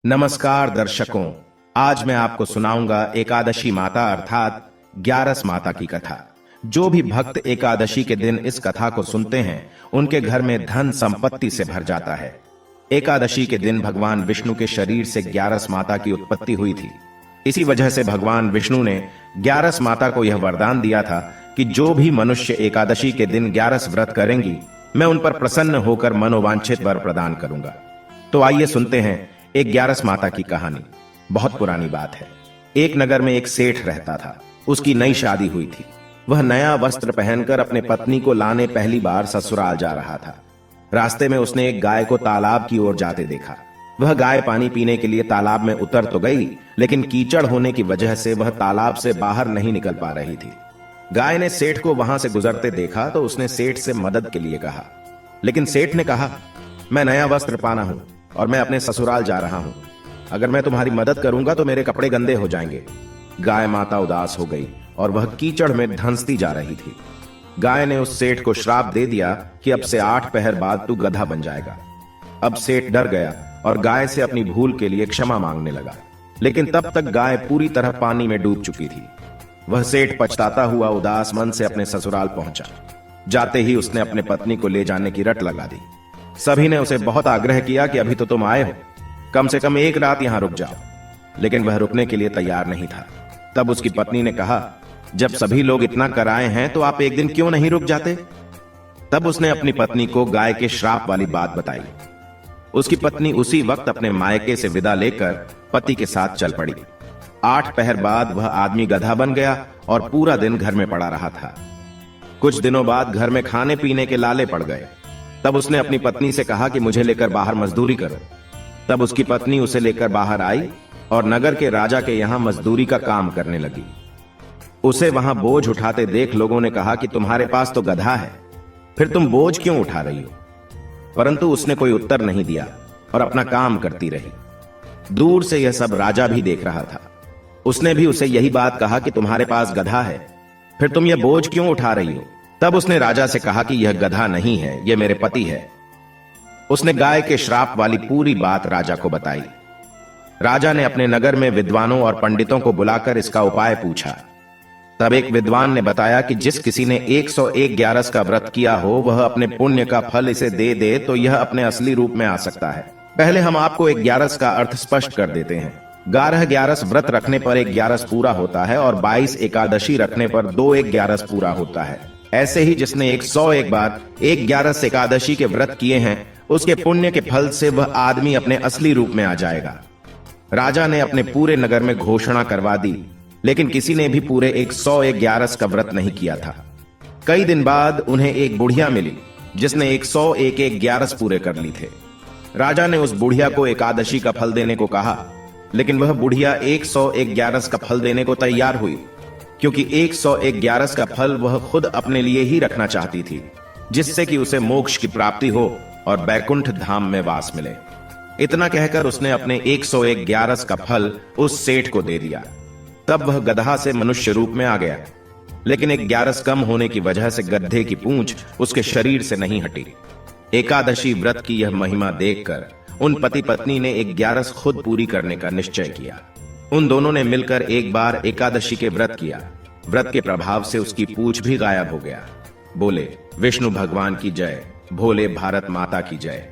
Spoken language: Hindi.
नमस्कार दर्शकों, आज मैं आपको सुनाऊंगा एकादशी माता अर्थात ग्यारस माता की कथा। जो भी भक्त एकादशी के दिन इस कथा को सुनते हैं उनके घर में धन संपत्ति से भर जाता है। एकादशी के दिन भगवान विष्णु के शरीर से ग्यारस माता की उत्पत्ति हुई थी। इसी वजह से भगवान विष्णु ने ग्यारस माता को यह वरदान दिया था कि जो भी मनुष्य एकादशी के दिन ग्यारस व्रत करेंगी, मैं उन पर प्रसन्न होकर मनोवांछित वर प्रदान करूंगा। तो आइए सुनते हैं एक ग्यारस माता की कहानी। बहुत पुरानी बात है। एक नगर में एक सेठ रहता था। उसकी नई शादी हुई थी। वह नया वस्त्र पहनकर अपने पत्नी को लाने पहली बार ससुराल जा रहा था। रास्ते में उसने एक गाय को तालाब की ओर जाते देखा। वह गाय पानी पीने के लिए तालाब में उतर तो गई, लेकिन कीचड़ होने की वजह से वह तालाब से बाहर नहीं निकल पा रही थी। गाय ने सेठ को वहां से गुजरते देखा तो उसने सेठ से मदद के लिए कहा, लेकिन सेठ ने कहा, मैं नया वस्त्र पाना हूं और मैं अपने ससुराल जा रहा हूं। अगर मैं तुम्हारी मदद करूंगा तो मेरे कपड़े गंदे हो जाएंगे। गाय माता उदास हो गई और वह कीचड़ में धंसती जा रही थी। गाय ने उस सेठ को श्राप दे दिया कि अब से 8 पहर बाद तू गधा बन जाएगा। अब सेठ डर गया और गाय से अपनी भूल के लिए क्षमा मांगने लगा, लेकिन तब तक गाय पूरी तरह पानी में डूब चुकी थी। वह सेठ पछताता हुआ उदास मन से अपने ससुराल पहुंचा। जाते ही उसने अपने पत्नी को ले जाने की रट लगा दी। सभी ने उसे बहुत आग्रह किया कि अभी तो तुम आए हो, कम से कम एक रात यहां रुक जाओ, लेकिन वह रुकने के लिए तैयार नहीं था। तब उसकी पत्नी ने कहा, जब सभी लोग इतना कराए हैं तो आप एक दिन क्यों नहीं रुक जाते? तब उसने अपनी पत्नी को गाय के श्राप वाली बात बताई। उसकी पत्नी उसी वक्त अपने मायके से विदा लेकर पति के साथ चल पड़ी। 8 पहर बाद वह आदमी गधा बन गया और पूरा दिन घर में पड़ा रहा था। कुछ दिनों बाद घर में खाने पीने के लाले पड़ गए। तब उसने अपनी पत्नी से कहा कि मुझे लेकर बाहर मजदूरी करो। तब उसकी पत्नी उसे लेकर बाहर आई और नगर के राजा के यहां मजदूरी का काम करने लगी। उसे वहां बोझ उठाते देख लोगों ने कहा कि तुम्हारे पास तो गधा है, फिर तुम बोझ क्यों उठा रही हो? परंतु उसने कोई उत्तर नहीं दिया और अपना काम करती रही। दूर से यह सब राजा भी देख रहा था। उसने भी उसे यही बात कहा कि तुम्हारे पास गधा है, फिर तुम यह बोझ क्यों उठा रही हो? तब उसने राजा से कहा कि यह गधा नहीं है, यह मेरे पति है। उसने गाय के श्राप वाली पूरी बात राजा को बताई। राजा ने अपने नगर में विद्वानों और पंडितों को बुलाकर इसका उपाय पूछा। तब एक विद्वान ने बताया कि जिस किसी ने 101 ग्यारस का व्रत किया हो, वह अपने पुण्य का फल इसे दे दे तो यह अपने असली रूप में आ सकता है। पहले हम आपको एक ग्यारस का अर्थ स्पष्ट कर देते हैं। 11 ग्यारस व्रत रखने पर एक ग्यारस पूरा होता है और 22 एकादशी रखने पर 2 एक ग्यारस पूरा होता है। ऐसे ही जिसने 101 बार एक ग्यारस एकादशी के व्रत किए हैं, उसके पुण्य के फल से वह आदमी अपने असली रूप में आ जाएगा। राजा ने अपने पूरे नगर में घोषणा करवा दी, लेकिन किसी ने भी पूरे 101 ग्यारस का व्रत नहीं किया था। कई दिन बाद उन्हें एक बुढ़िया मिली जिसने 101 ग्यारस पूरे कर ली थे। राजा ने उस बुढ़िया को एकादशी का फल देने को कहा, लेकिन वह बुढ़िया 101 ग्यारस का फल देने को तैयार हुई, क्योंकि 101 ग्यारस का फल वह खुद अपने लिए ही रखना चाहती थी, जिससे कि उसे मोक्ष की प्राप्ति हो और बैकुंठ धाम में वास मिले। इतना कहकर उसने अपने 101 ग्यारस का फल उस सेठ को दे दिया। तब वह गधा से मनुष्य रूप में आ गया, लेकिन एक ग्यारस कम होने की वजह से गधे की पूंछ उसके शरीर से नहीं हटी। एकादशी व्रत की यह महिमा देखकर उन पति पत्नी ने एक ग्यारस खुद पूरी करने का निश्चय किया। उन दोनों ने मिलकर एक बार एकादशी के व्रत किया। व्रत के प्रभाव से उसकी पूंछ भी गायब हो गया। बोले विष्णु भगवान की जय, भोले भारत माता की जय।